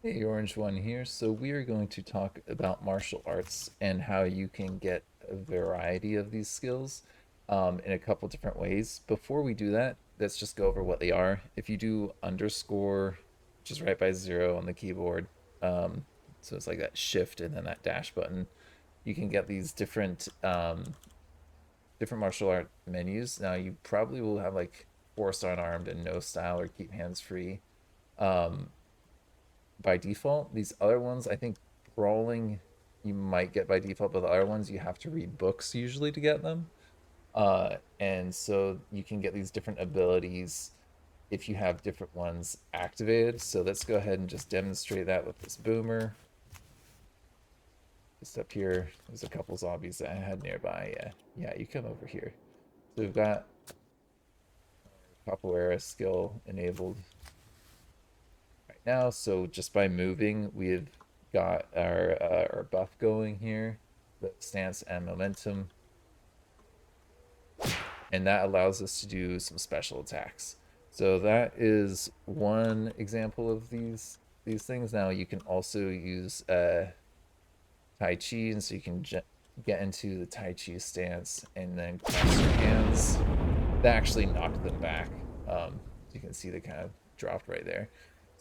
Hey, Orange One here. So we are going to talk about martial arts and how you can get a variety of these skills in a couple different ways. Before we do that, let's just go over what they are. If you do underscore, which is right by zero on the keyboard, um, so it's like that shift and then that dash button, you can get these different martial art menus. Now you probably will have like forced unarmed and no style or keep hands free. Um, by default. These other ones, I think brawling you might get by default, but the other ones you have to read books usually to get them. And so you can get these different abilities if you have different ones activated. So let's go ahead and just demonstrate that with this boomer. Just up here, there's a couple zombies that I had nearby. Yeah, you come over here. So we've got capoeira skill enabled right now. So just by moving, we've got our buff going here, the stance and momentum, and that allows us to do some special attacks. So that is one example of these things. Now you can also use Tai Chi, and so you can get into the Tai Chi stance and then cross your hands. That actually knocked them back. You can see they kind of dropped right there.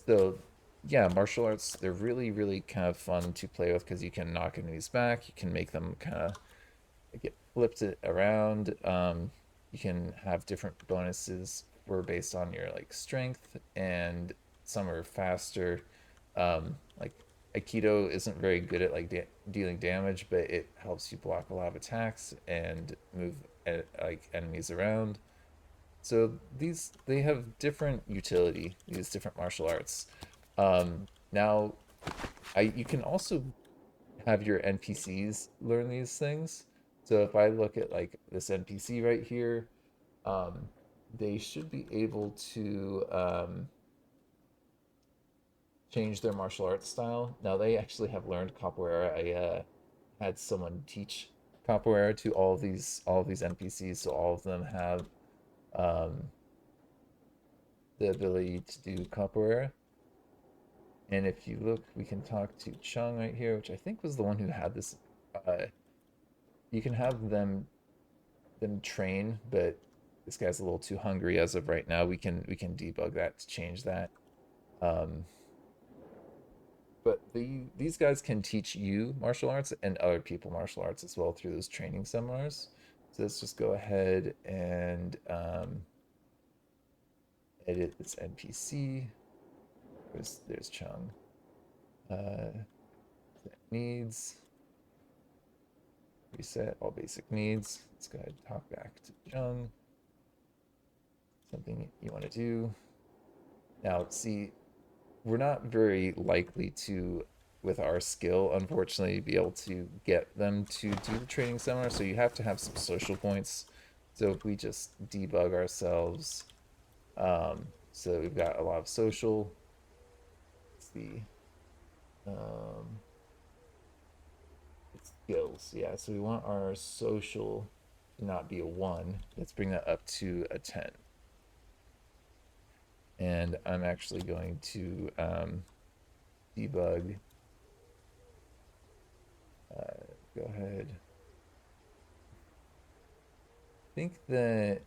So yeah, martial arts, they're really kind of fun to play with because you can knock enemies back. You can make them kind of get flipped it around. You can have different bonuses for based on your like strength, and some are faster. Like Aikido isn't very good at like dealing damage, but it helps you block a lot of attacks and move like enemies around. So these they have different utility. These different martial arts. Now, I you can also have your NPCs learn these things. So if I look at like this NPC right here, um, they should be able to change their martial arts style. Now they actually have learned capoeira. I had someone teach capoeira to all of these NPCs, so all of them have um, the ability to do capoeira. And if you look, we can talk to Chung right here, which I think was the one who had this. Uh, you can have them train, but this guy's a little too hungry as of right now. We can debug that to change that. Um, but these guys can teach you martial arts and other people martial arts as well through those training seminars. So let's just go ahead and edit this NPC. There's Chung. Uh, needs reset all basic needs. Let's go ahead and talk back to Chung. Something you want to do now. See, we're not very likely to, with our skill, unfortunately, be able to get them to do the training seminar. So you have to have some social points. So if we just debug ourselves, so we've got a lot of social. Let's see, um, it's skills. Yeah, so we want our social to not be a one. Let's bring that up to a 10. And I'm actually going to debug. Go ahead. I think that,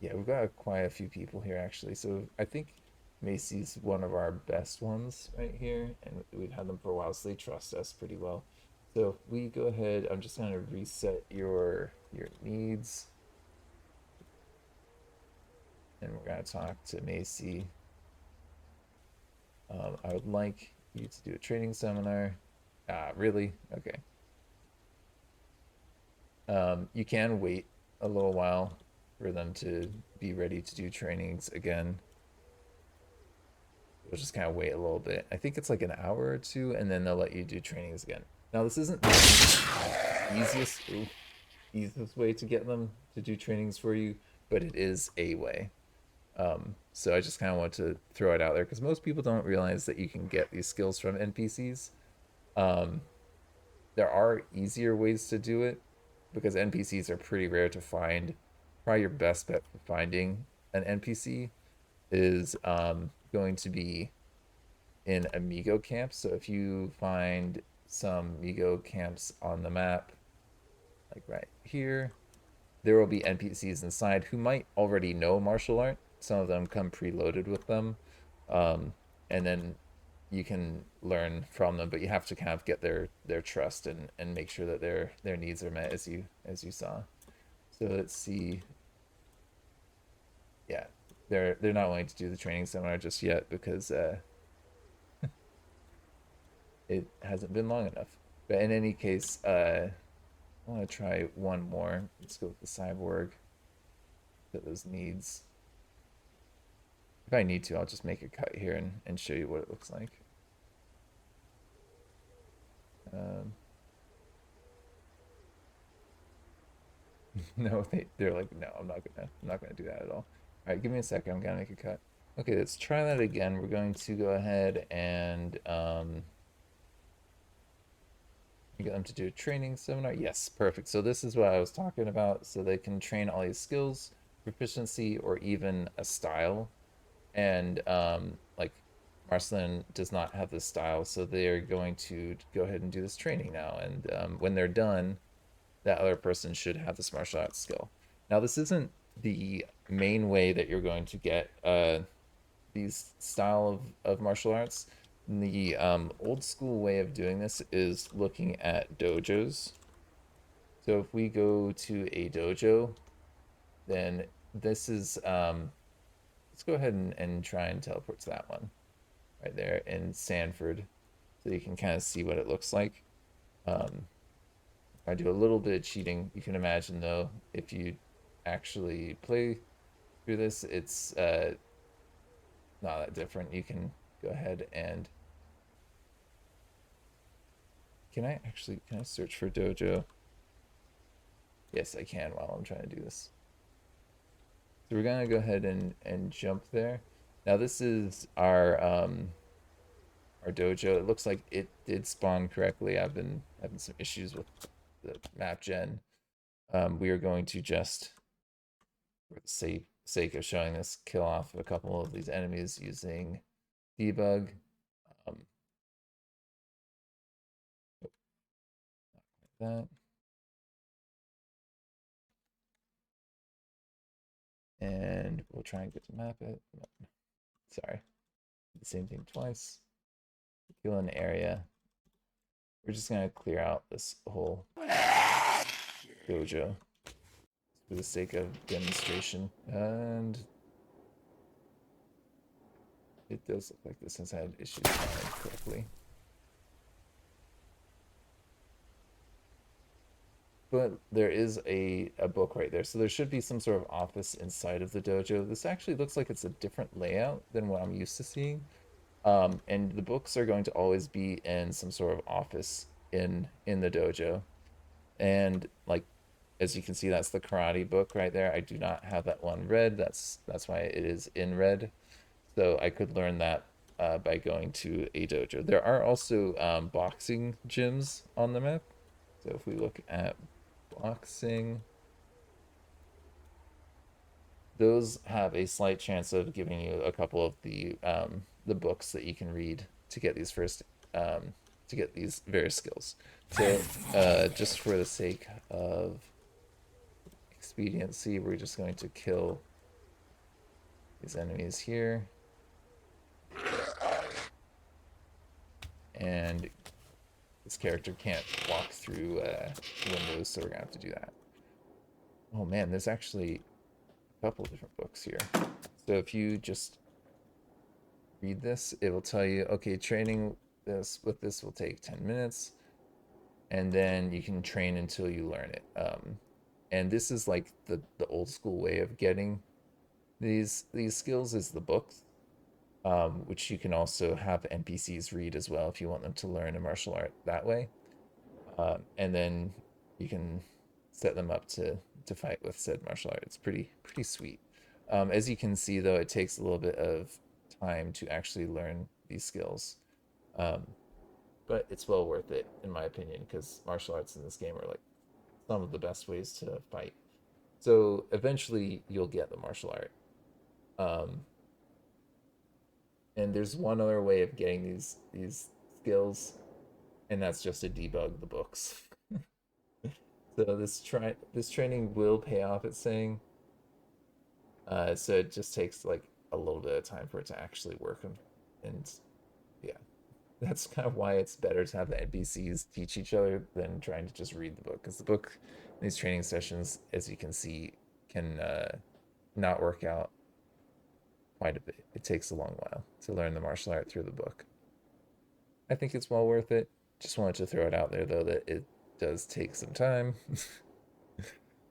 yeah, we've got quite a few people here actually. So I think Macy's one of our best ones right here, and we've had them for a while, so they trust us pretty well. So if we go ahead, I'm just gonna reset your needs, and we're gonna talk to Macy. I would like you to do a training seminar. Ah, really? Okay. You can wait a little while for them to be ready to do trainings again. We'll just kind of wait a little bit. I think it's like an hour or two, and then they'll let you do trainings again. Now, this isn't the easiest way to get them to do trainings for you, but it is a way. So I just kind of want to throw it out there because most people don't realize that you can get these skills from NPCs. Um, there are easier ways to do it because NPCs are pretty rare to find. Probably your best bet for finding an NPC is going to be in Amigo camps. So if you find some Amigo camps on the map, like right here, there will be NPCs inside who might already know martial art. Some of them come preloaded with them, um, and then you can learn from them. But you have to kind of get their trust and make sure that their needs are met, as you saw. So let's see. Yeah, they're not willing to do the training seminar just yet because it hasn't been long enough. But in any case, I want to try one more. Let's go with the cyborg. Fit those needs. If I need to, I'll just make a cut here and show you what it looks like. Um, no, they're like, no, I'm not gonna do that at all. All right, give me a second. I'm gonna make a cut. Okay, let's try that again. We're going to go ahead and get them to do a training seminar. Yes, perfect. So this is what I was talking about. So they can train all these skills, proficiency, or even a style. And like Marcelin does not have this style, so they are going to go ahead and do this training now. And when they're done, that other person should have this martial arts skill. Now, this isn't the main way that you're going to get these style of martial arts. The old school way of doing this is looking at dojos. So if we go to a dojo, then this is let's go ahead and try and teleport to that one right there in Sanford, so you can kind of see what it looks like. If I do a little bit of cheating, you can imagine though, if you actually play through this, it's not that different. You can go ahead and can I search for dojo? Yes, I can while I'm trying to do this. So we're gonna go ahead and jump there. Now this is our dojo. It looks like it did spawn correctly. I've been having some issues with the map gen. We are going to just, for the sake of showing this, kill off a couple of these enemies using debug. Um, that. And we'll try and get to map it. No, sorry. The same thing twice. Kill an area. We're just going to clear out this whole dojo for the sake of demonstration. And it does look like this has had issues correctly. But there is a book right there. So there should be some sort of office inside of the dojo. This actually looks like it's a different layout than what I'm used to seeing. And the books are going to always be in some sort of office in the dojo. And like as you can see, that's the karate book right there. I do not have that one read. That's why it is in red. So I could learn that by going to a dojo. There are also boxing gyms on the map. So if we look at boxing, those have a slight chance of giving you a couple of the books that you can read to get these first to get these various skills. So just for the sake of expediency, we're just going to kill these enemies here. And this character can't walk through windows, so we're gonna have to do that. Oh man, there's actually a couple different books here. So if you just read this, it will tell you, okay, training this will take 10 minutes, and then you can train until you learn it. And this is like the old school way of getting these skills is the books, which you can also have NPCs read as well if you want them to learn a martial art that way. And then you can set them up to fight with said martial art. It's pretty sweet. As you can see, though, it takes a little bit of time to actually learn these skills, um, but it's well worth it in my opinion because martial arts in this game are like some of the best ways to fight. So eventually, you'll get the martial art. Um, And there's one other way of getting these skills, and that's just to debug the books. So this training will pay off, it's saying. So it just takes like a little bit of time for it to actually work, and yeah, that's kind of why it's better to have the NPCs teach each other than trying to just read the book, because the book, these training sessions, as you can see, can not work out quite a bit. It takes a long while to learn the martial art through the book. I think it's well worth it. Just wanted to throw it out there though that it does take some time.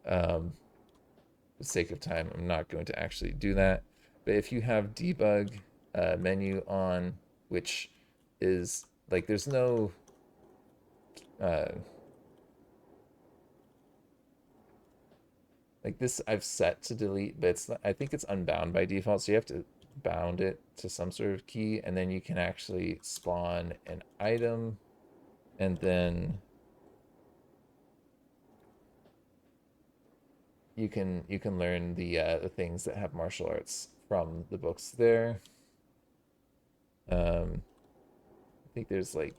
For the sake of time, I'm not going to actually do that. But if you have debug menu on, which is like there's no uh, like this I've set to delete, but it's I think it's unbound by default, so you have to bound it to some sort of key, and then you can actually spawn an item, and then you can learn the things that have martial arts from the books there. I think there's like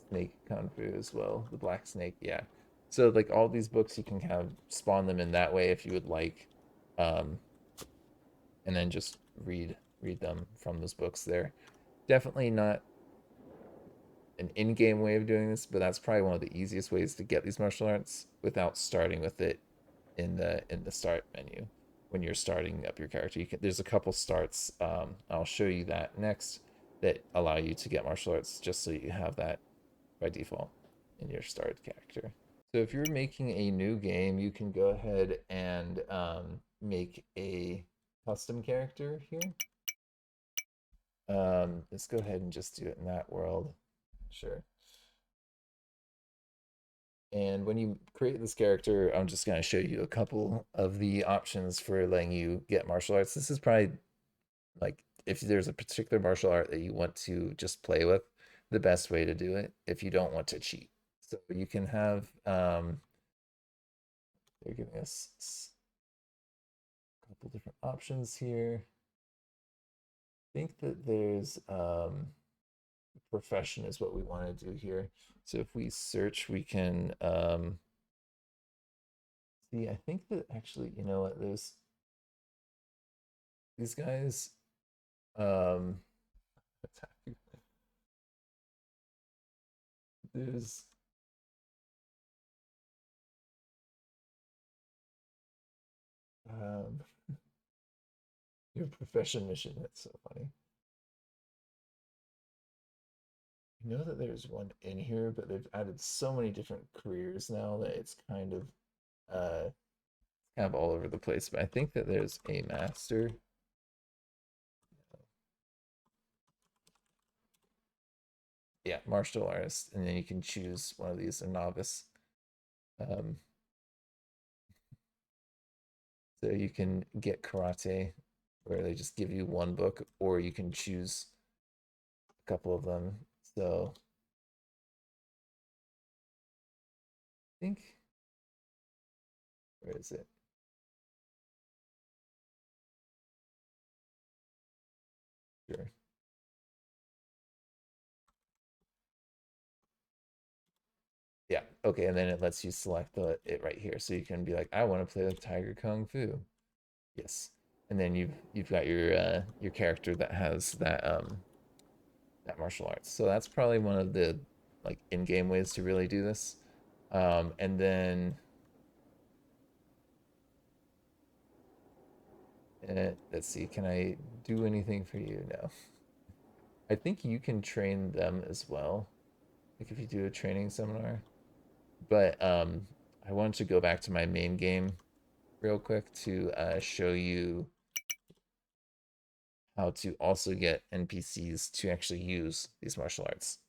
snake kung fu as well, the black snake, yeah. So like all these books you can kind of spawn them in that way if you would like, um, and then just read them from those books there. Definitely not an in-game way of doing this, but that's probably one of the easiest ways to get these martial arts without starting with it in the start menu when you're starting up your character. There's a couple starts. I'll show you that next that allow you to get martial arts just so you have that by default in your started character. So if you're making a new game, you can go ahead and make a custom character here. Let's go ahead and just do it in that world. Sure. And when you create this character, I'm just going to show you a couple of the options for letting you get martial arts. This is probably like if there's a particular martial art that you want to just play with, the best way to do it if you don't want to cheat. So you can have, they're giving us a couple different options here. I think that there's profession is what we want to do here. So if we search, we can see, I think that actually, you know what, there's these guys, um, there's, um, your profession mission, that's so funny. I know that there's one in here, but they've added so many different careers now that it's kind of all over the place. But I think that there's a master. Yeah, martial artist, and then you can choose one of these, a novice. Um, so you can get karate, where they just give you one book, or you can choose a couple of them. So I think, where is it? Sure. Yeah. Okay. And then it lets you select it right here. So you can be like, I want to play with Tiger Kung Fu. Yes. And then you've got your character that has that martial arts. So that's probably one of the like in-game ways to really do this. And then let's see, can I do anything for you? No. I think you can train them as well. Like if you do a training seminar. But I wanted to go back to my main game real quick to show you how to also get NPCs to actually use these martial arts.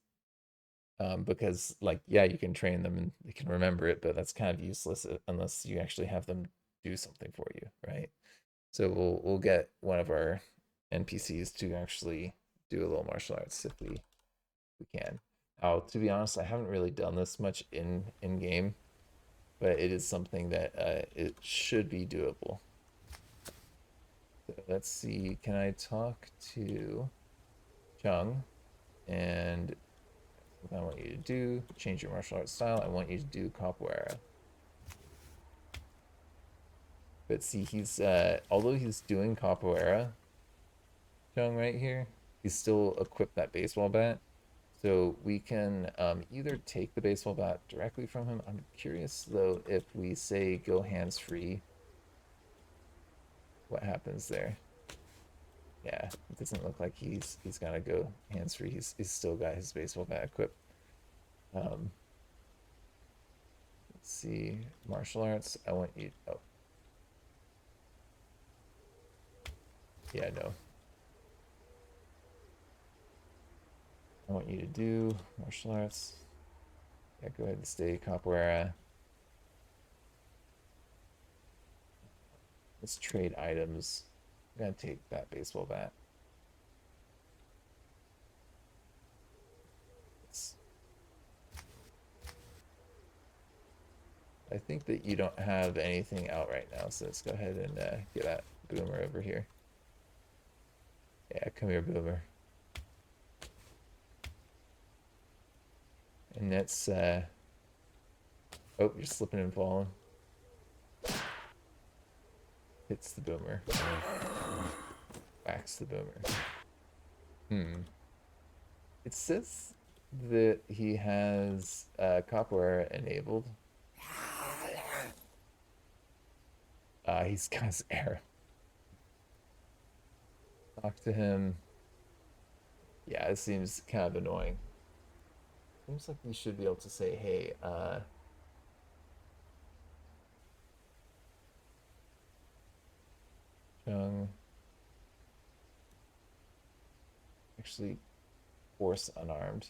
Because like yeah, you can train them and they can remember it, but that's kind of useless unless you actually have them do something for you, right? So we'll get one of our NPCs to actually do a little martial arts if we can. Now, to be honest, I haven't really done this much in game, but it is something that it should be doable. So let's see. Can I talk to? Chung, and what I want you to do, change your martial arts style. I want you to do capoeira. But see, he's although he's doing capoeira, Chung right here, he's still equipped that baseball bat. So we can either take the baseball bat directly from him. I'm curious though if we say go hands free, what happens there? Yeah, it doesn't look like he's gonna go hands free. He's still got his baseball bat equipped. Um, let's see, martial arts. I want you. Oh, yeah, no. I want you to do martial arts. Yeah, go ahead and stay capoeira. Let's trade items. I'm gonna take that baseball bat. I think that you don't have anything out right now, so let's go ahead and get that boomer over here. Yeah, come here, boomer. And that's oh, you're slipping and falling. Hits the boomer. Whacks the boomer. It says that he has capoeira enabled. He's got his arrow. Talk to him. Yeah, it seems kind of annoying. Seems like you should be able to say, hey, Chung, actually force unarmed.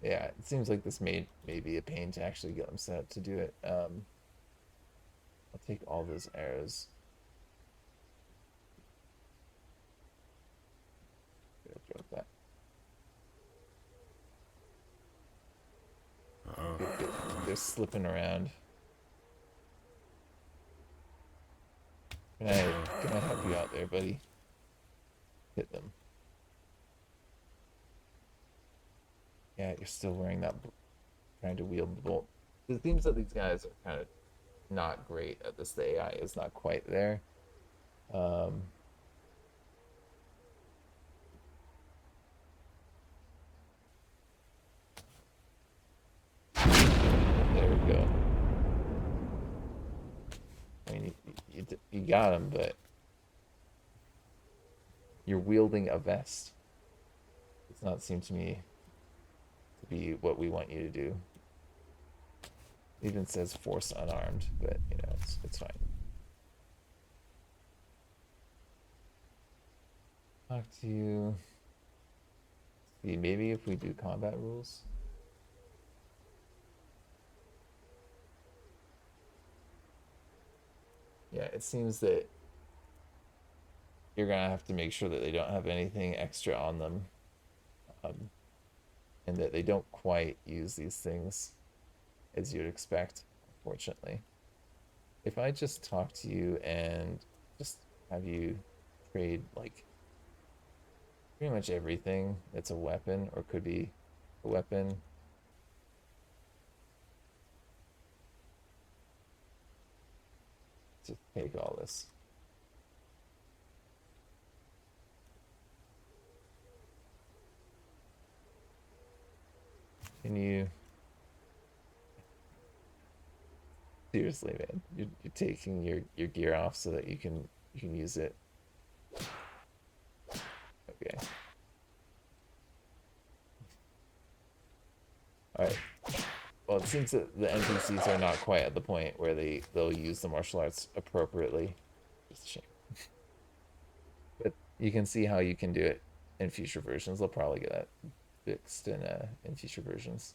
Yeah, it seems like this may be a pain to actually get them set up to do it. I'll take all those arrows. Drop that. They're slipping around. Can I help you out there, buddy? Hit them. Yeah, you're still wearing that, trying to wield the bolt. It seems that these guys are kind of not great at this. The AI is not quite there. There we go. I mean, you got him, but you're wielding a vest. Does not seem to me to be what we want you to do. It even says force unarmed, but you know, it's fine. Talk to you. See, maybe if we do combat rules. Yeah, it seems that you're gonna have to make sure that they don't have anything extra on them, and that they don't quite use these things as you'd expect, unfortunately. If I just talk to you and just have you trade like pretty much everything that's a weapon or could be a weapon. Just take all this. Can you seriously, man? You're taking your gear off so that you can use it. Okay. All right. Well, it seems that the NPCs are not quite at the point where they'll use the martial arts appropriately. Just a shame. But you can see how you can do it in future versions. They'll probably get that fixed in future versions.